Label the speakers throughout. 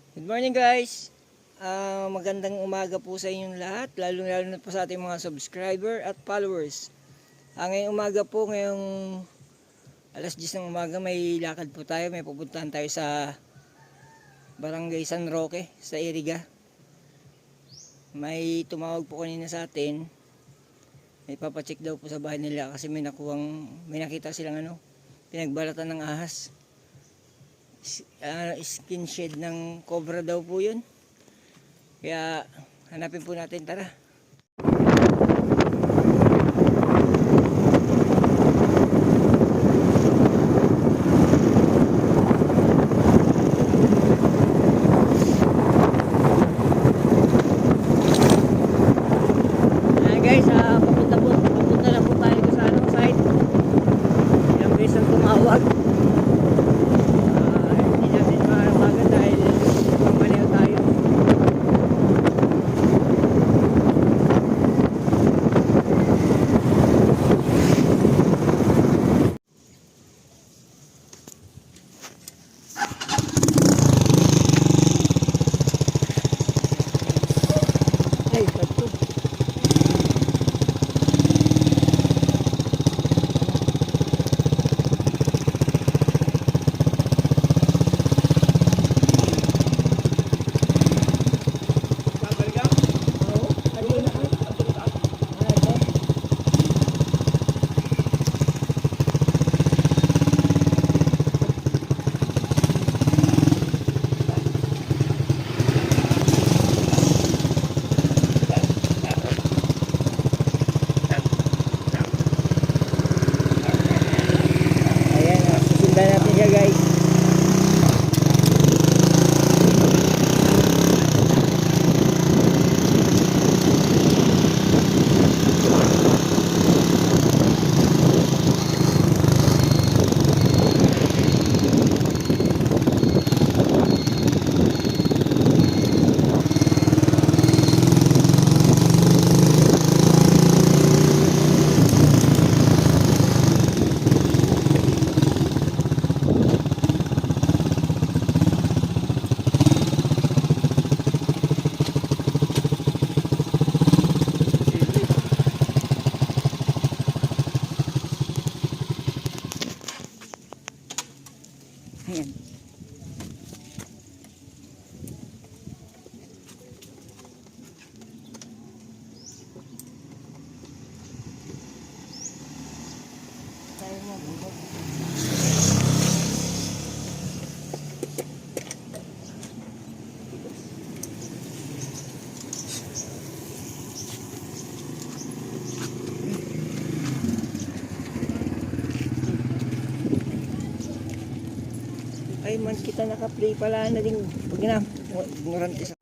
Speaker 1: Good morning guys. Magandang umaga po sa inyong lahat, lalo na po sa ating mga subscriber at followers. Ngayong umaga po, ngayong alas 10 ng umaga, may lakad po tayo, may pupuntahan tayo sa Barangay San Roque sa Iriga. May tumawag po kanina sa atin, may papacheck daw po sa bahay nila kasi may nakita silang pinagbalatan ng ahas. Skin shed ng cobra daw po yun, kaya hanapin po natin, tara. Ayan guys, papunta na po tayo sa site. Ilang beses ang tumawag. Hindi natin makakabagan dahil mamaliw tayo. Ay, pagto. Ayan, susundan natin siya guys. Ayan. Ay man, kita naka-play pala na din. Huwag na, ignorante sa.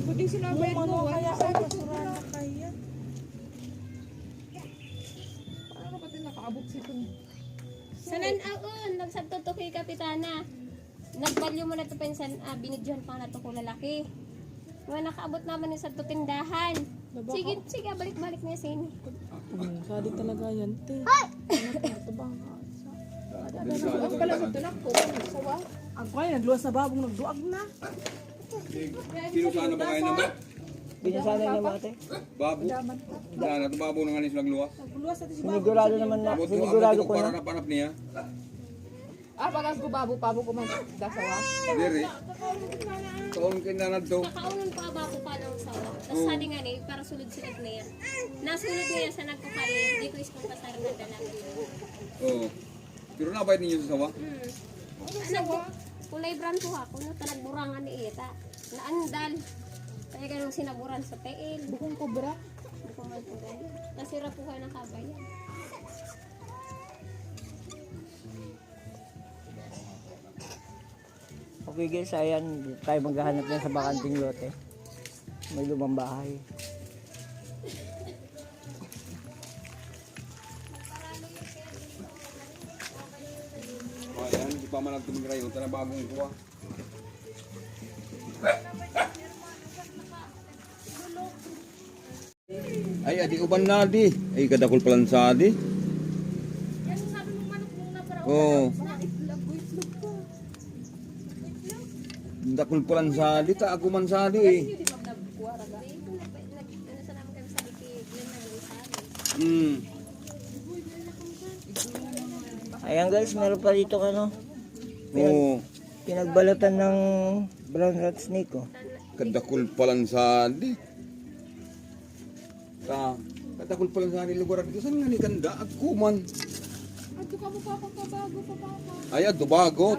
Speaker 2: Pwede sila bayad mo, wala sa basura na kaya. Paano ba din nakaabot si Kun?
Speaker 3: Sanan aon, nagsabto kay kapitana. Nagbalyo mo na to pensan, binidyohan pa na to ko lalaki. Nga nakaabot naman yung sabto tindahan. Sige, sige, balik-balik na sin.
Speaker 2: Sadi talaga yan, te. Ito ba? Ang pala sa tulak ko, sawa. Ang kaya, nagluwas sa babong, nagduag na.
Speaker 4: Sino sana ba kayo naman?
Speaker 1: Binasanay na mate.
Speaker 4: Babo? Yan, at babo na nga niya silang luwas.
Speaker 2: Nagluwas natin si
Speaker 1: Sinigurado naman na,
Speaker 4: Abot
Speaker 1: sinigurado ko na.
Speaker 4: para napanap niya.
Speaker 2: Pagas ko babo, pabo ko man dasawa.
Speaker 4: Diri. Taon kinanad to.
Speaker 3: Kakaunan pa ba ko pa ng sawa. Tapos sabi nga ni, para sulod-sulod na yan. Nasulod niya sa nagkukali, hindi ko iskong pasar na dalaga.
Speaker 4: Oo. Pero nabayad ninyo sa sawa?
Speaker 3: Kulay brown ko ako, no? Talagburangan ni Ita. Naandal. Kaya ganun sinaburan sa tail.
Speaker 2: Bukong kobra.
Speaker 3: Bukong man po ganyan. Nasira po kayo ng kabayan.
Speaker 1: Okay guys, ayan, tayo maghahanap na sa bakanting lote. May lumang bahay.
Speaker 4: Ayan, di pa man nagtumigra yun. Ito na bagong kuha. Ay, adi uban na di. Ay, kadakol palang sa adi.
Speaker 3: Yan sabi mong manok nung naparaan.
Speaker 4: Oo. Dakol palang sa adi. Ta ako man sa adi eh. Hmm.
Speaker 1: Ayan guys, meron pa dito ano.
Speaker 4: Oo.
Speaker 1: Pinagbalatan ng brown rat snake oh.
Speaker 4: Kadakol palang sa adi. Kadakol palang sa adi lugar adi. Saan nga ni kanda? Ako man.
Speaker 2: Ato ka mo papagpabago pa ba?
Speaker 4: Ay, ado bago.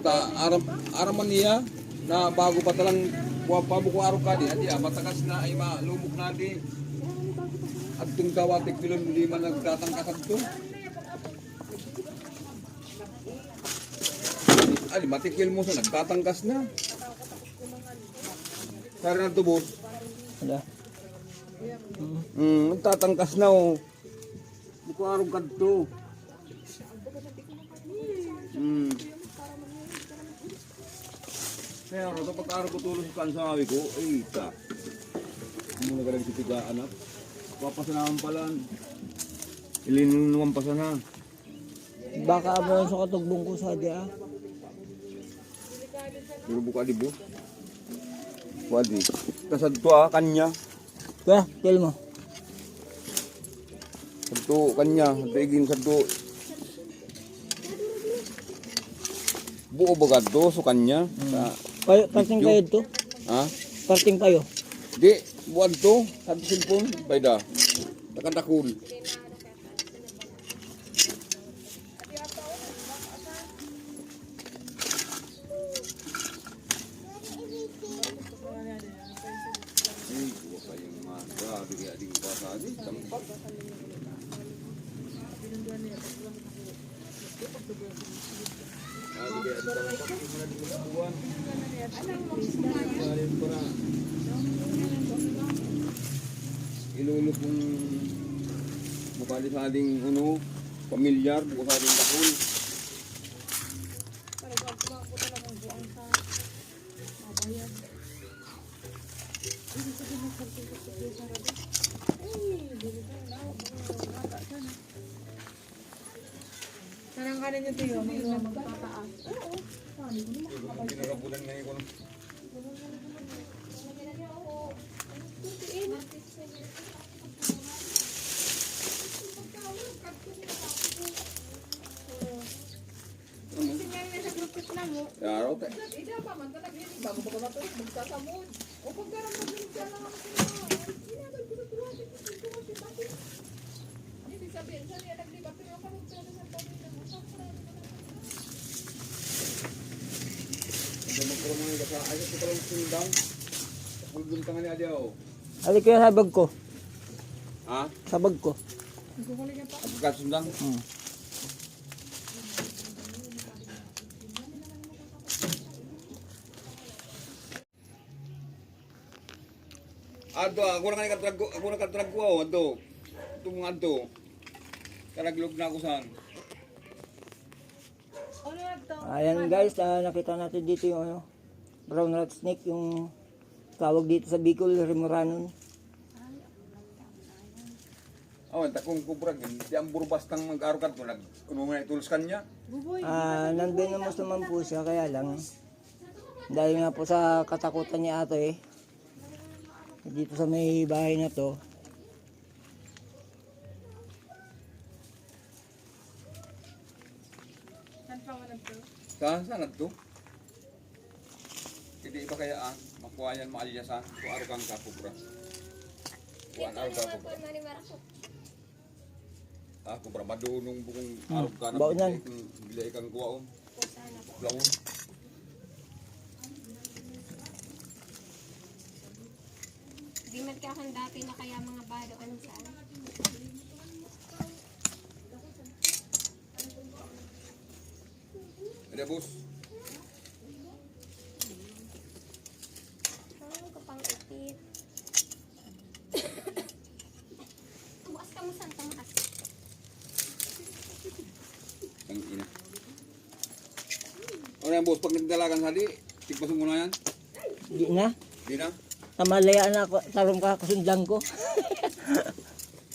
Speaker 4: Araman niya na bago pa talang pabo ko araw ka di. Adi, matakas na ay malumok na di. At itong kawatik kilon hindi man nagtatangkasad to. Ali, matikil mo sa nagtatangkas na. Kaya na to, boss.
Speaker 1: Wala.
Speaker 4: Nagtatangkas na, oh. Buko araw ka to. Kaya ito, pag-araw ko tulong sa kansawi ko, ay, ita. Hindi mo nagalang si tiga, anak. Papasanahan pala. Ilinunuan pa sana.
Speaker 1: Baka mo sa katugbong ko sa dia.
Speaker 4: Pero buka di bo. Wadi. Kasad to kanya.
Speaker 1: Kaya, tell mo.
Speaker 4: Sadto kanya. Tigin sadto. Buo bagad to so kanya.
Speaker 1: Payo, parting kayo to.
Speaker 4: Ha?
Speaker 1: Parting kayo.
Speaker 4: Di. Buwan to. Sadto cellphone. Bayda. Takantakul. Ilulo kong mukali sa ating ano, pamilyar, buko sa ating takul.
Speaker 2: Kanang kanan niyo tayo, may mga magpapataas.
Speaker 4: Pinarabulan na yun. Yaro, te. Hindi magkurumang ka sa ayos ko lang sundang. Kulbong tangan niya diyaw.
Speaker 1: Halik kaya sa bag ko.
Speaker 4: Ha?
Speaker 1: Sa bag ko.
Speaker 4: Agad sundang. Ado, ako na katrag ko, ado. Ito mga ado. Karaglog na ako saan.
Speaker 1: Ayan guys, nakita natin dito yung ano, brown rat snake, yung tawag dito sa Bicol, Remoranon.
Speaker 4: Oh, takong kubrag, di ang burbas ng mag-arukat mo, kuno mo na itulos kanya.
Speaker 1: Nandun naman po siya, kaya lang, dahil nga po sa katakutan niya ato dito sa may bahay na to,
Speaker 4: Saan to? Hindi ba kaya makuha yan maalyasan kung araw kang kapubra. Kuhaan araw ka kubra. Kubra, madunong bukong araw ka na
Speaker 1: baunan.
Speaker 4: bila ikang kuwaon. Lawon.
Speaker 3: Di man ka kang dati na kaya mga bado, anong saan?
Speaker 4: Ada bos.
Speaker 3: Ang kapang ipit. Tumaas ka mo saan, tumaas.
Speaker 4: Ang ina. Ano yan boss, pag nagdalagan hali, tigpasun mo na yan?
Speaker 1: di na.
Speaker 4: Di na?
Speaker 1: Namalayaan na ako, tarong ka kasundan ko.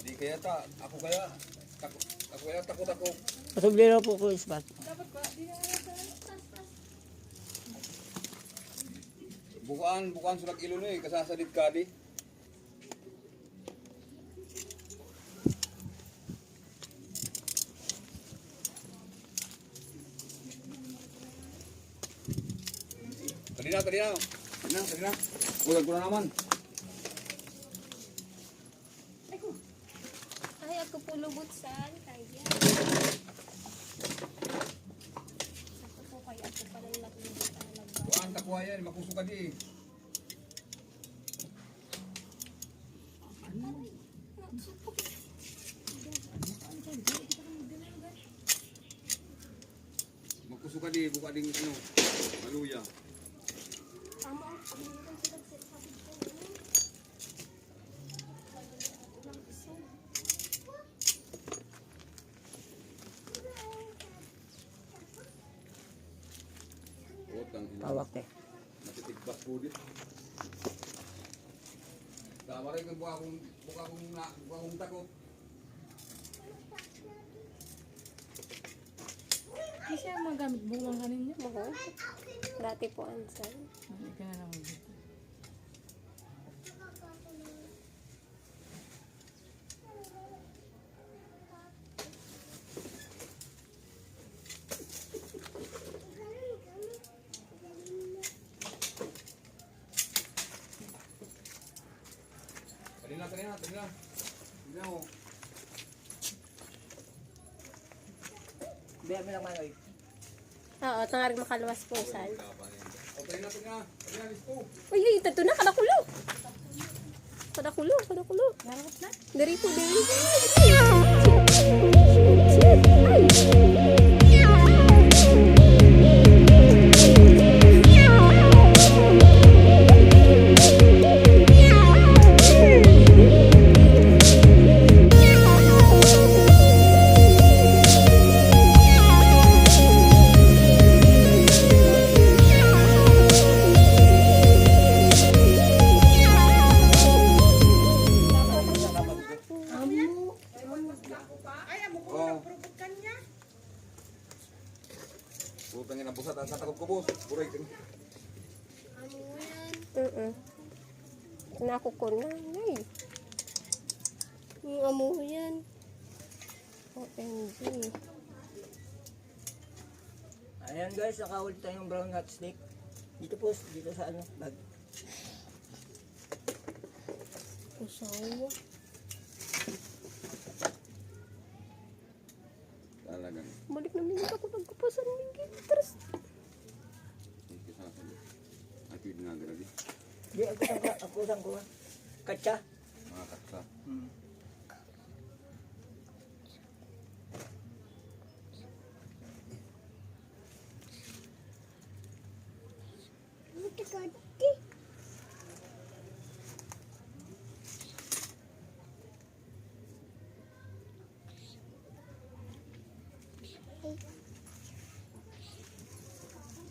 Speaker 4: Di kaya ako kaya takot ako.
Speaker 1: Pasubli na po ko ispat.
Speaker 4: Bukaan sulag ilo no kasasalit ka di. Tadi na. Ulag ko na naman.
Speaker 3: Ay, ako pulubot saan, kaya. Ako po kaya ako palang nakulubot talaga.
Speaker 4: Bukaan takwa yan, makusok ka di. Makusok ka di, buka ding maluya.
Speaker 1: Tawak te.
Speaker 4: Natitigbas po dit. Tama rin kung buka kong takot.
Speaker 2: Hindi siya magamit bulang kanin niya.
Speaker 3: Oo. Dati po ansan.
Speaker 2: Hindi ka na naman dito.
Speaker 4: Tadi na. Oh.
Speaker 1: Biya mo lang manoy.
Speaker 3: Oo, tangarig makaluwas po saan.
Speaker 4: Tadi na. Listo.
Speaker 3: Uy, tato na, kadakulo. Kadakulo.
Speaker 2: Narakot na?
Speaker 3: Dari po.
Speaker 4: Putangin ang busat, takot ko boss. Buray ka.
Speaker 3: Nakuko na. Ay. Yung amo yan. OMG.
Speaker 1: Ayan guys, nakahuli tayong brown nut steak. Dito po, dito sa ano, bag.
Speaker 2: Usawa.
Speaker 4: Talagang.
Speaker 3: Balik na minit ako nagkapasan ng gitras.
Speaker 4: At yung ginagarabi.
Speaker 1: Di, ako saan ko. Katsa.
Speaker 4: Mga katsa.
Speaker 1: Hmm.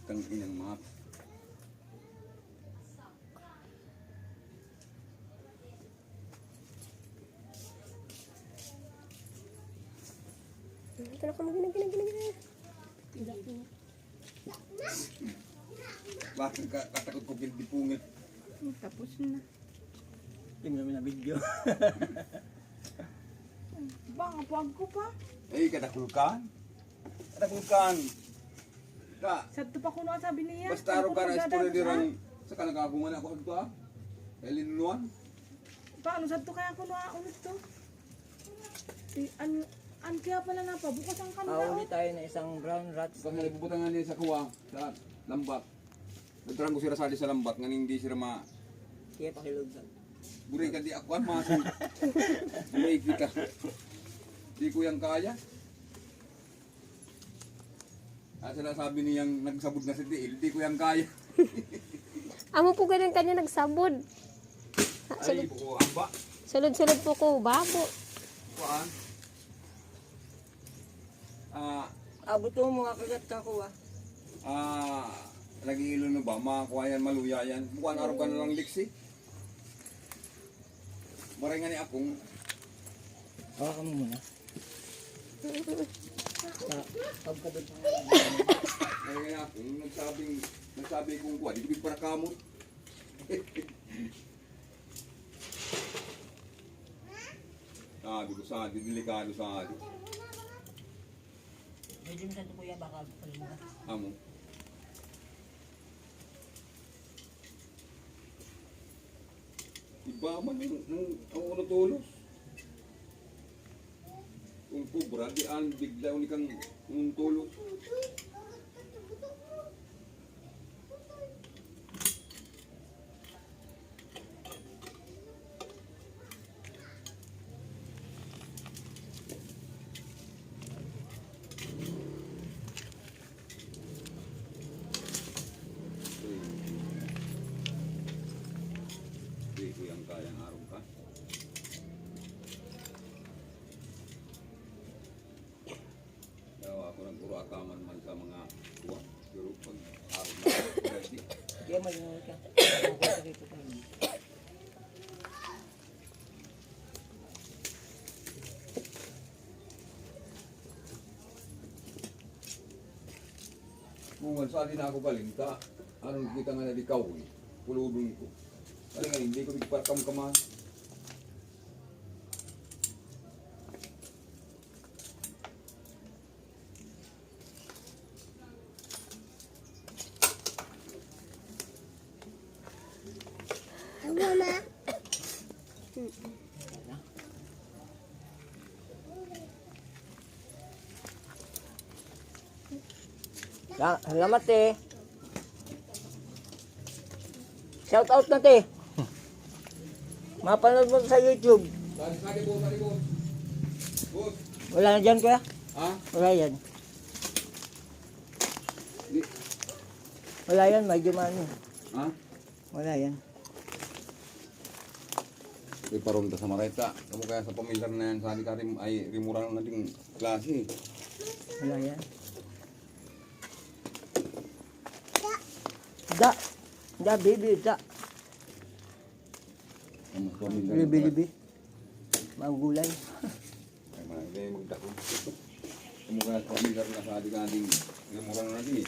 Speaker 4: Tang inang mga.
Speaker 3: Ito na kami gina.
Speaker 4: Bakit katakot ko pinipungit?
Speaker 2: Tapos na.
Speaker 1: Tingnan namin na video.
Speaker 2: Bang, apuag ko pa.
Speaker 4: Eh, katakulkan? Katakulkan. Ka,
Speaker 2: Sabto pa kuno ang sabi niya.
Speaker 4: basta araw ka na istorya dirang sa kanagaguman ako ito ah. Elinuan.
Speaker 2: Paano sabto kaya kuno ang ulit to? An kaya pala na pa, bukas ang kanila.
Speaker 1: Ahuli tayo na isang brown rat
Speaker 4: Kasi
Speaker 1: steak.
Speaker 4: nagbubutangan niya sa kuwa, sa lambat. Nagtarang ko sila sali sa lambat, nga hindi sila
Speaker 1: Kaya pakilugsan.
Speaker 4: buray ka di ako ang maso. Buray kita. Di ko yung kaya. At sinasabi niyang nagsabog na si Diil, di ko yung kaya.
Speaker 3: Amo po ganyan kanya nagsabod.
Speaker 4: Ay, buko amba.
Speaker 3: Sulod-sulod po ko, babo.
Speaker 4: Kuan.
Speaker 1: Abot mo mga kagat ka ko
Speaker 4: Nag-iilo na ba? Makakuha yan, maluya yan. Bukan araw ka na lang liksi. Maray nga ni akong.
Speaker 1: Hawakan mo muna. Pagkabit mo.
Speaker 4: Maray nga ni akong. Nagsabi kong kuha. Di ko para kamot. Sabi ko sa atin, delikado sa atin.
Speaker 1: Medyo minsan ito kuya, baka palimutan.
Speaker 4: Amo. Iba man ng ano tulos. Kung kubra, di an bigla unikang tulos. Di ko yung kayang araw ka. Yawa ako ng puro akaman man sa mga kuwa. Pero pag araw na ready.
Speaker 1: Kaya malingon ka. Ako dito tayo.
Speaker 4: Kung saan din ako galing ka, anong kita nga na di kawi, puludon ko. Kaya nga hindi ko bigparkam-kaman.
Speaker 1: Salamat eh. Shout out na te. Mapanood mo sa YouTube.
Speaker 4: Sali boss, sali boss. Boss,
Speaker 1: Wala na dyan kuya?
Speaker 4: ha?
Speaker 1: Wala yan.
Speaker 4: Di,
Speaker 1: Wala yan, medyo mano.
Speaker 4: ha?
Speaker 1: Wala yan.
Speaker 4: Di paronta sa Mareta. Kamu kaya sa pamilyar na yan, sali ka rin ay rimurang nating klase.
Speaker 1: Wala yan. Da, baby, da.
Speaker 4: Ang pamilyar.
Speaker 1: Libi-libi. Magulay.
Speaker 4: Ay mga hindi magdako. Kamu kaya sa pamilyar na sali ka nating rimurang natin eh.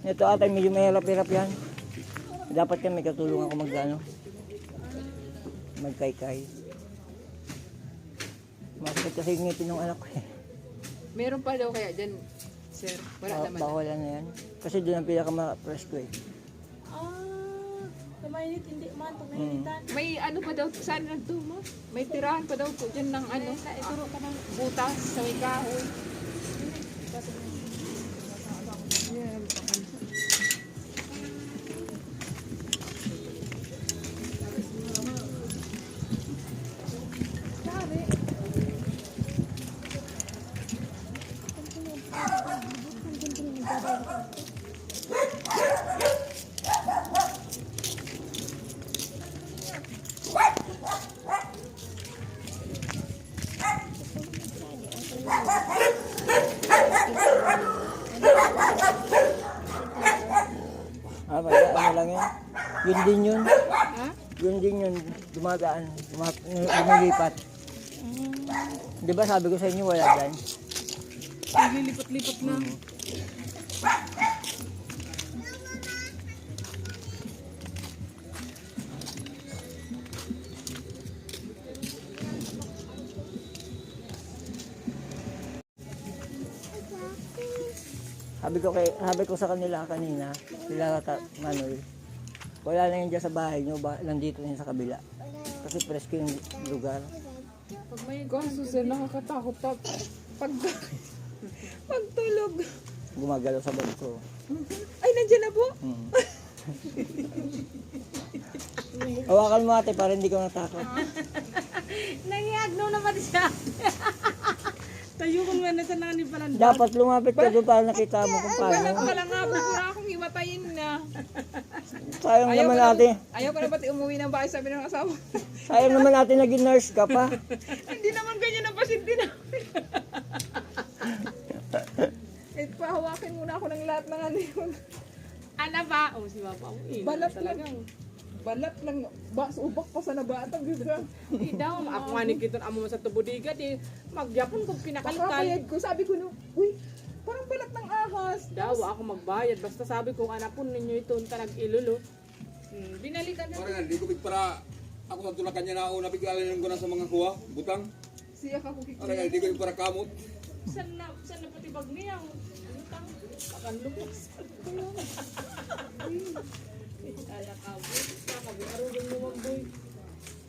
Speaker 1: Ito ata medyo mahirap-hirap yan. Dapat yan may katulong ako magkaykay. Masakit kasi yung ngipin ng anak ko eh.
Speaker 2: Meron pa daw kaya dyan, sir. Wala naman.
Speaker 1: Bawalan na yan. Kasi doon ang pinaka-presko eh.
Speaker 2: Mainit, hindi man, pag nainitan.
Speaker 5: May ano pa daw, saan nagtumo? May tirahan pa daw po dyan ng ano, ituro ka ng butas sa may kahoy.
Speaker 1: Ano lang yun? Yun din yun. Yun din yun. Dumadaan. Lumilipat. Di ba sabi ko sa inyo wala dyan?
Speaker 2: Naglilipat-lipat na.
Speaker 1: Sabi ko sa kanila kanina, sila Manuel, wala na yun dyan sa bahay nyo, nandito na yun sa kabila. Kasi presko yung lugar.
Speaker 5: Pag may gaso sir, nakakatakot pa. Pagtulog.
Speaker 1: Gumagalaw sa bag ko.
Speaker 5: Ay, nandiyan na po?
Speaker 1: Hawakan mo ate para hindi ko natakot.
Speaker 2: Nangyagno naman siya. Tayo kung nga nasa nani palang.
Speaker 1: Dapat lumapit ka doon para nakita mo kung paano.
Speaker 5: Wala nga po, wala akong himatayin na.
Speaker 1: Sayang naman ate.
Speaker 5: Ayaw ko na ba't umuwi ng bahay, sabi ng asawa.
Speaker 1: Sayang naman ate naging nurse ka pa.
Speaker 5: Hindi naman ganyan ang pasyente namin. Pahawakin muna ako ng lahat ng ano yun.
Speaker 2: Ano ba? Oh, si Papa.
Speaker 5: Balat lang. Balat lang. Ubak pa sa nabatang.
Speaker 2: Hindi daw. Ako nga nikiton amo sa tubudiga. Di magyapon kung pinakalitan.
Speaker 5: Pakapayad ko. Sabi ko no, uy, parang balat ng ahas.
Speaker 2: Daw ako magbayad. Basta sabi ko anak po ninyo ito nag ilulo. Binalikan na.
Speaker 4: Parang hindi ko para ako sa tulakan niya na una biglalin ko na sa mga kuha, butang.
Speaker 5: Siya ka ko kikita.
Speaker 4: Parang hindi ko para kamot.
Speaker 2: Saan na pati bag niya? Utang. Akan lupos. Kaya ka po. Sabi arugin mo magboy.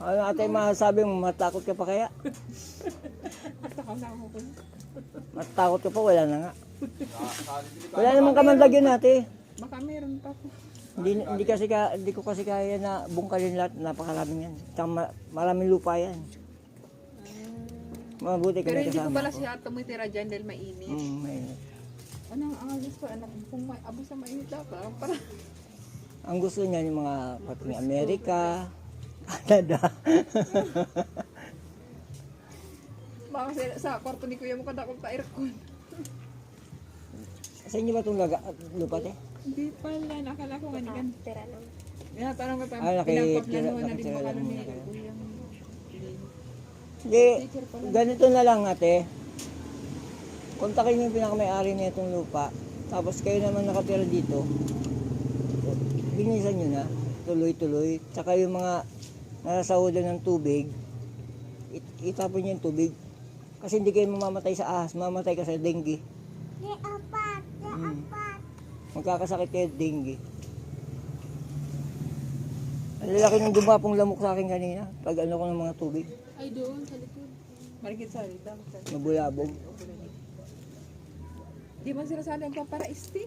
Speaker 1: Ano ate masasabi mo, matakot ka pa kaya? Matakot ka pa, wala na nga. Wala namang kamandag yun ate.
Speaker 5: Baka meron pa po.
Speaker 1: Hindi ko kasi kaya na bungkalin lahat, napakaraming yan. Tsaka maraming lupa yan. Mabuti
Speaker 5: Pero
Speaker 1: kami
Speaker 5: hindi ko
Speaker 1: kasama
Speaker 5: pala
Speaker 1: ko.
Speaker 5: siya tumitira dyan dahil mainit.
Speaker 1: Mainit.
Speaker 5: Anong angas pa anak kung may abo sa mainit dapat para
Speaker 1: Ang gusto niya yung mga pating Amerika, Canada.
Speaker 5: baka sa kwarto ni kuya mo kadakot pa aircon.
Speaker 1: Sa inyo ba itong lupa te?
Speaker 5: Hindi pala, nakala ko ganyan.
Speaker 3: Tira lang.
Speaker 5: Yan, parang ka
Speaker 1: Ah,
Speaker 5: pinangkop na noon na din
Speaker 1: nakitira
Speaker 5: makano
Speaker 1: lang
Speaker 5: ni
Speaker 1: muna kayo.
Speaker 5: kuya.
Speaker 1: Hindi, ganito na lang ate. Kontakin niyo yung pinakamayari na itong lupa. Tapos kayo naman nakatira dito. Binisan nyo na. Tuloy-tuloy. Tsaka yung mga nasasahudan ng tubig, itapon nyo yung tubig. Kasi hindi kayo mamamatay sa ahas, mamamatay ka sa dengue. Magkakasakit kayo dengue. Ang lalaki ng dumapong lamok sa akin kanina. Pag ano ko ng mga tubig.
Speaker 2: Ay doon sa likod.
Speaker 5: Marikit sa rita.
Speaker 1: Mabulabog.
Speaker 5: Di man sila sana yung paparaisti?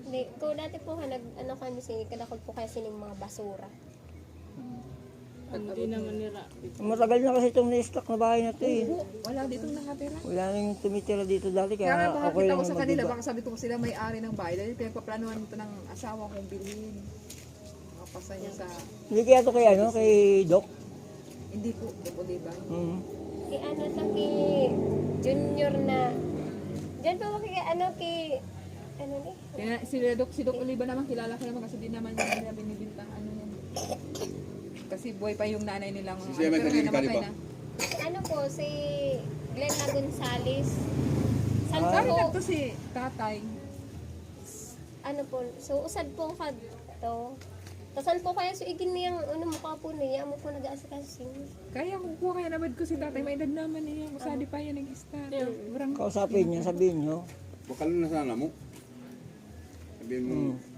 Speaker 3: Hindi, ko dati po ano kami kadakot po kasi ng mga basura.
Speaker 2: Hindi naman nira.
Speaker 1: Matagal na kasi itong na-stock na bahay na ito eh.
Speaker 5: Wala ditong nakatira.
Speaker 1: Wala na yung tumitira dito dati.
Speaker 5: Kaya nga
Speaker 1: Kaya
Speaker 5: baka
Speaker 1: ako
Speaker 5: kita
Speaker 1: yung
Speaker 5: ko sa kanila,
Speaker 1: mag-iba.
Speaker 5: baka sabi ko sila may-ari ng bahay. Dahil pinagpaplanuhan ito ng asawa kong bilhin. Makapasa niya sa...
Speaker 1: Hindi kaya ito kay ano, kay Doc.
Speaker 5: Hindi po, po diba?
Speaker 3: Kay ano na kay junior na. Diyan po kay ano ni?
Speaker 5: Kaya si Doc Oliva naman, kilala ko naman kasi di naman niya binibintang ano yan. Kasi buhay pa yung nanay nilang...
Speaker 4: Si Siya may sarili ka, di ba?
Speaker 3: Ano po si Glenda Gonzales. Saan
Speaker 5: Sabi
Speaker 3: po?
Speaker 5: nagto si tatay.
Speaker 3: ano po, so usad po ang kadto. Tasan po kaya so igin niyang ano mukha po niya, mo po nag-aasikasin.
Speaker 5: Kaya kung kuha kaya nabad ko si tatay, may edad naman niya. Masadi pa yan nag-start. Burang
Speaker 1: Kausapin niyo, sabihin niyo.
Speaker 4: Bakal na sana mo. Sabihin mo,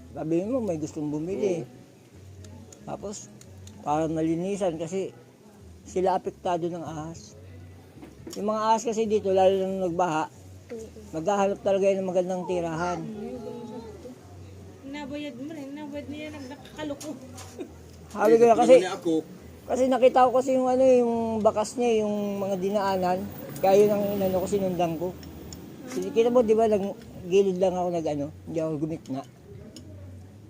Speaker 1: Sabihin mo, may gustong bumili. Tapos, para malinisan kasi sila apektado ng ahas. Yung mga ahas kasi dito, lalo na nagbaha, maghahanap talaga yun ng magandang tirahan.
Speaker 2: Nabayad mo rin, nabayad niya nagkakaloko.
Speaker 1: Habi ko na kasi,
Speaker 4: Kasi ako,
Speaker 1: kasi nakita ko kasi yung ano, yung bakas niya, yung mga dinaanan. Kaya yun ang inano ko, sinundan ko. Kita mo, di ba, gilid lang ako nag-ano, hindi ako gumitna.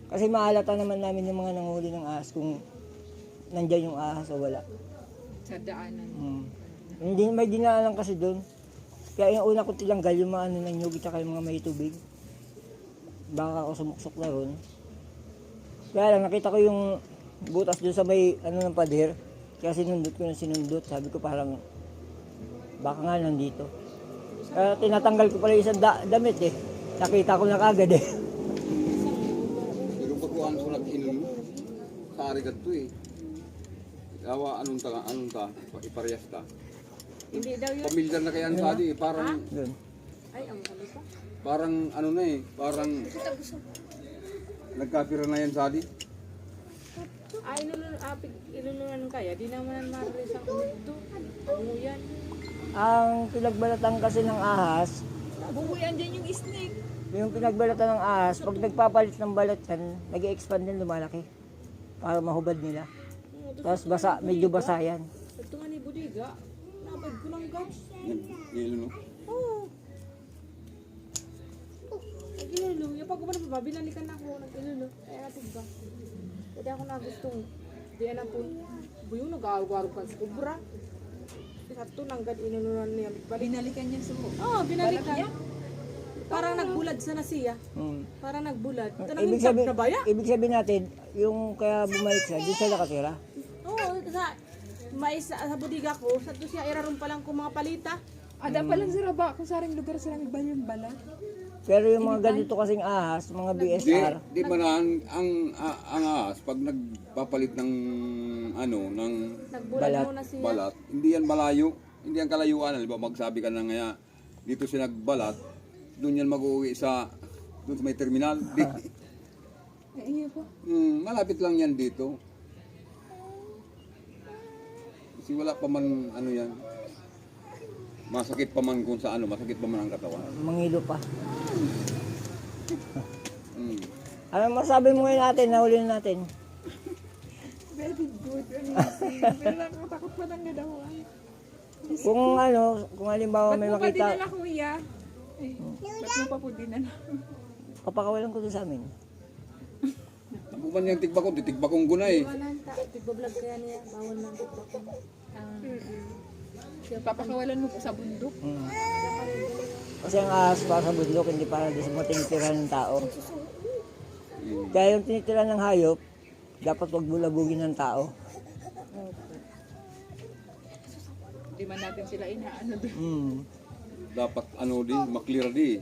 Speaker 1: Kasi mahalata naman namin yung mga nanghuli ng ahas kung nandyan yung ahas o wala.
Speaker 5: sa daanan.
Speaker 1: Hindi may dinaanan kasi doon. Kaya yung una ko tilanggal yung mga ano ng nyug at saka yung mga may tubig. Baka ako sumuksok na ron. Kaya lang nakita ko yung butas doon sa may ano ng pader. Kaya sinundot ko na sinundot. Sabi ko parang baka nga nandito. Kaya tinatanggal ko pala yung isang damit eh. Nakita ko na kagad eh.
Speaker 4: pero pagkuhan ko nag-inom, sa arigat to eh. Yawa, anong ta, iparehas ta.
Speaker 5: Hindi daw yun.
Speaker 4: Pamilyar na kaya ang sadi eh, parang,
Speaker 1: Doon.
Speaker 5: Ay, ang ano pa?
Speaker 4: parang ano na eh, parang nagkapira na yan sadi.
Speaker 5: Ay, ilulunan kaya. Di naman maris ang ito. Bunguyan.
Speaker 1: Ang pinagbalatan kasi ng ahas,
Speaker 5: Bunguyan din yung snake.
Speaker 1: yung pinagbalatan ng ahas, pag nagpapalit ng balat yan, nag-expand din, lumalaki. Para mahubad nila. Tapos basa, medyo basa yan.
Speaker 5: Ito nga ni Budiga. Nabad ko lang gas.
Speaker 4: Gilo no?
Speaker 5: Oo. Nag-ilulu. Yung pag kumana pa, binalikan na ako. Nag-ilulu. Kaya natin ba? Hindi ako nagustong. Di na po. Buyong nag-aarog-aarog ka sa kubra. Sato nanggad inununan niya. Binalikan niya sa mo? Oo, binalikan. Parang nagbulad sana siya. Parang nagbulad. Ito naging tap na baya.
Speaker 1: Ibig sabihin natin, yung kaya bumalik siya, di siya nakatira.
Speaker 2: Oo, sa mais sa budiga ko, sa to siya iraron pa lang ko mga palita.
Speaker 5: Ada pa lang si Raba. Kung saring lugar sila nagbayan bala.
Speaker 1: Pero yung mga ganito kasing ahas, mga BSR,
Speaker 4: Di ba na ang ahas pag nagpapalit ng ano ng
Speaker 2: Nagbulad
Speaker 1: Balat.
Speaker 2: muna siya.
Speaker 4: balat, hindi yan malayo, hindi yan kalayuan, di ba? Magsabi ka na nga dito siya nagbalat, doon yan mag-uwi doon sa may terminal.
Speaker 5: Iya po.
Speaker 4: Malapit lang yan dito. Kasi wala pa man ano yan. Masakit pa man kung sa ano, masakit pa man ang katawan.
Speaker 1: mangilo pa.
Speaker 4: Mm.
Speaker 1: Ano masabi mo ngayon natin, nahuli na natin?
Speaker 5: Very good. Amazing. Pero nakatakot pa lang daw.
Speaker 1: Kung ano, kung halimbawa may
Speaker 5: Ba't mo pa
Speaker 1: makita,
Speaker 5: dinala kuya? Ay, ba't mo pa po dinala?
Speaker 1: papakawalan ko doon sa amin.
Speaker 4: Ako man yung tigbakong, tigbakong ko na eh.
Speaker 2: Tigbablog kaya niya, bawal na tigbakong.
Speaker 5: Papakawalan mo po sa bundok.
Speaker 1: Kasi ang ahas para sa bundok, hindi para doon sa mga tinitira ng tao. Kaya yung tinitira ng hayop, dapat wag bulabugin ng tao.
Speaker 5: Hindi man natin sila inaano doon.
Speaker 4: Dapat ano din, maklear din.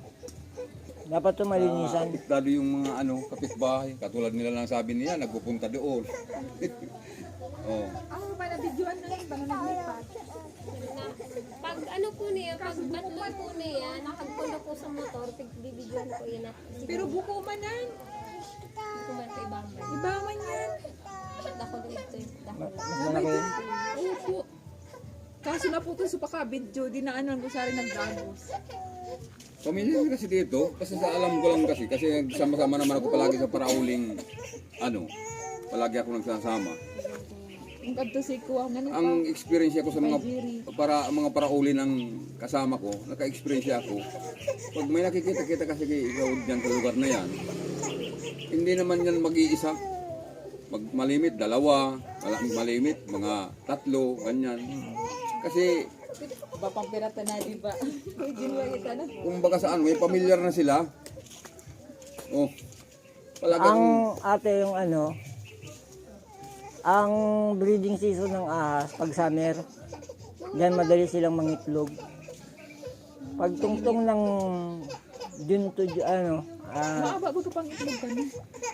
Speaker 1: Dapat ito malinisan.
Speaker 4: Apektado yung mga ano, kapitbahay. Katulad nila lang sabi niya, nagpupunta doon. Oh.
Speaker 5: Ako ba na-videoan na yun? Baka naglipat.
Speaker 3: Pag ano po niya, pag batloy po niya, nakagpundo po sa motor, bibidyohan ko yun na.
Speaker 5: Pero buko manan.
Speaker 3: Kuman ko ibang man.
Speaker 5: Iba man yan.
Speaker 3: Dako dito eh. Dako.
Speaker 1: Mas malaki yun.
Speaker 5: Opo. Kaso na po ito sa paka-video, di na ano ko sari nagdamos.
Speaker 4: Pamilya kasi dito, kasi sa alam ko lang kasi sama-sama naman ako palagi sa parauling, ano, palagi ako nagsasama.
Speaker 5: Ang kadto si Kuwa, ganun pa.
Speaker 4: Ang experience ko sa mga parauli ng kasama ko, naka-experience ako. Pag may nakikita-kita kasi ikaw dyan sa lugar na yan, hindi naman yan mag-iisa. Pag malimit, dalawa, malimit, mga tatlo, ganyan. Kasi
Speaker 5: Bapang pirata na, di ba? Ginawa kita na.
Speaker 4: kumbaga saan, may pamilyar na sila. Oh,
Speaker 1: Ang
Speaker 4: talagang
Speaker 1: ate yung ano, ang breeding season ng ahas, pag summer, diyan madali silang mangitlog. Pag tungtong ng June to
Speaker 2: Maaba ba ka pang itlog ka na?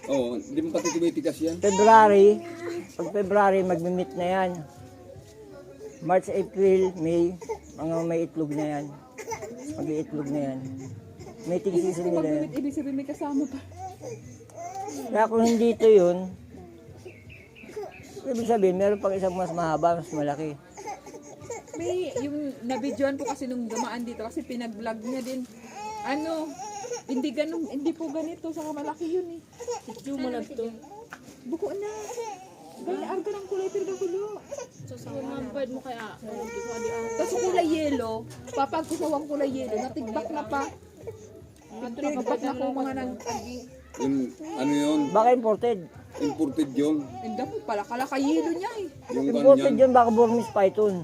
Speaker 4: Oo, hindi mo pati tumitigas yan.
Speaker 1: February, pag February magmi-meet na yan. March, April, May, mga may itlog na yan. Mag-iitlog na yan. Mating season nila yan.
Speaker 2: Pag ibig sabihin may kasama pa.
Speaker 1: Kaya kung hindi ito yun, ibig sabihin, meron pang isang mas mahaba, mas malaki.
Speaker 2: May yung nabidyoan po kasi nung dumaan dito kasi pinag-vlog niya din. Ano, hindi po ganito sa malaki yun eh.
Speaker 5: Yung mo na to.
Speaker 2: Buko na. Gaya arga ng kulay pero dagulo.
Speaker 5: Yung mampad mo kaya.
Speaker 2: Tapos kulay yellow, papag ko sawang kulay yellow, natigbak na pa. Natigbak na ko mga nang
Speaker 4: Yung, ano yun,
Speaker 1: Baka imported.
Speaker 4: imported yun.
Speaker 2: hindi po pala kalaka yellow niya eh.
Speaker 4: Yung
Speaker 1: Imported
Speaker 4: ganyan.
Speaker 1: yun, baka Burmese python.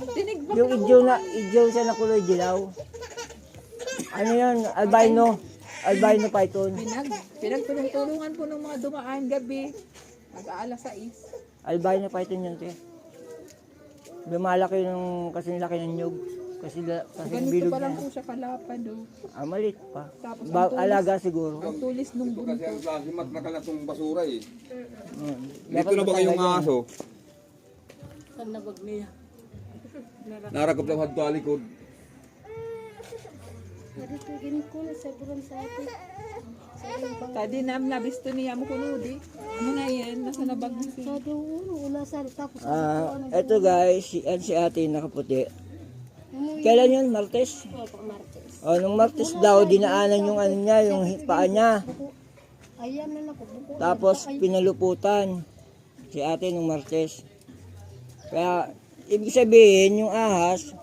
Speaker 2: Tinigbak
Speaker 1: Yung idiyo siya na kulay dilaw. Ano yun? Albino python.
Speaker 2: pinagtulungan po ng mga dumaan gabi. Mag-aalas 6.
Speaker 1: Albino python yun, te. Lumalaki yung kasing laki ng nyug. Kasi
Speaker 2: Ganito
Speaker 1: bilog
Speaker 2: pa lang
Speaker 1: niya.
Speaker 2: po siya kalapad oh.
Speaker 1: Malit pa.
Speaker 2: Tapos
Speaker 1: Alaga siguro.
Speaker 2: ang tulis nung
Speaker 4: Kasi
Speaker 2: buntot.
Speaker 4: ang lasimat na kalatong basura eh.
Speaker 1: Dapat
Speaker 4: Dito na ba kayong
Speaker 1: talaga-
Speaker 4: aso?
Speaker 5: Saan nabag niya?
Speaker 4: Narakop lang hadto alikod.
Speaker 3: Natutugin ko na sa buwan sa atin.
Speaker 2: Tadi nabisto niya mo kunudi. Ano na yan? Nasa nabag na siya.
Speaker 3: Sabi ko, unasan. Tapos
Speaker 1: Eto guys, si ate nakaputi. Kailan yun? Martes?
Speaker 3: po, Martes.
Speaker 1: Nung Martes daw, dinaanan yung ano niya, yung paa niya.
Speaker 3: Ayan na ako. Buko.
Speaker 1: Tapos pinaluputan si ate nung Martes. Kaya, ibig sabihin, yung ahas,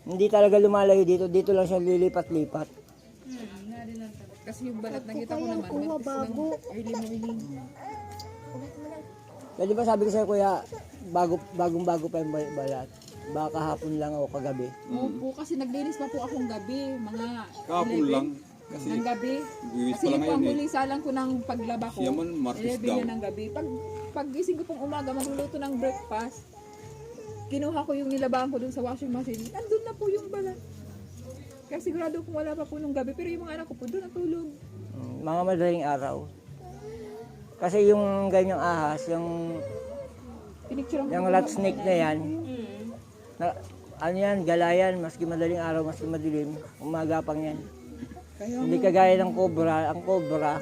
Speaker 1: hindi talaga lumalayo dito. Dito lang siya lilipat-lipat.
Speaker 2: Kasi yung balat nakita ko naman.
Speaker 3: Kuha bago.
Speaker 2: Early morning.
Speaker 1: Kaya di ba sabi ko sa'yo kuya, bagong-bago pa yung balat. Baka hapon lang o kagabi.
Speaker 2: Opo, kasi naglinis pa po akong gabi. Mga
Speaker 4: Kahapon
Speaker 2: 11
Speaker 4: lang. Kasi
Speaker 2: ng gabi.
Speaker 4: buwis
Speaker 2: Kasi
Speaker 4: pa lang
Speaker 2: po ang
Speaker 4: ngayon eh.
Speaker 2: huling salang ko ng paglaba ko.
Speaker 4: Siya man, Martes
Speaker 2: 11
Speaker 4: daw.
Speaker 2: na ng gabi. Pag gising ko pong umaga, magluluto ng breakfast. Kinuha ko yung nilabahan ko dun sa washing machine. Nandun na po yung balat. Kaya sigurado kung wala pa po nung gabi. Pero yung mga anak ko po doon natulog.
Speaker 1: Mga madaling araw. Kasi yung ganyang ahas, yung
Speaker 2: Pinicture
Speaker 1: yung rat snake na yan, na, ano yan, galayan, maski madaling araw, maski madilim, umagapang yan. Hindi kagaya ng cobra. Ang cobra,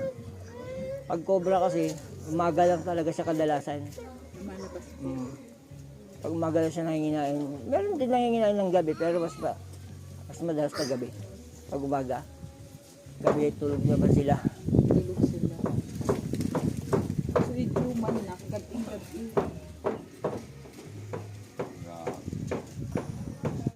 Speaker 1: pag cobra kasi, umaga lang talaga siya kadalasan.
Speaker 2: lumalabas.
Speaker 1: Pag umaga lang siya nanginginain, meron din nanginginain ng gabi, pero mas madalas pag gabi. Pag umaga, gabi tulog naman sila.
Speaker 2: Tulog sila. So, ito man na, gabi.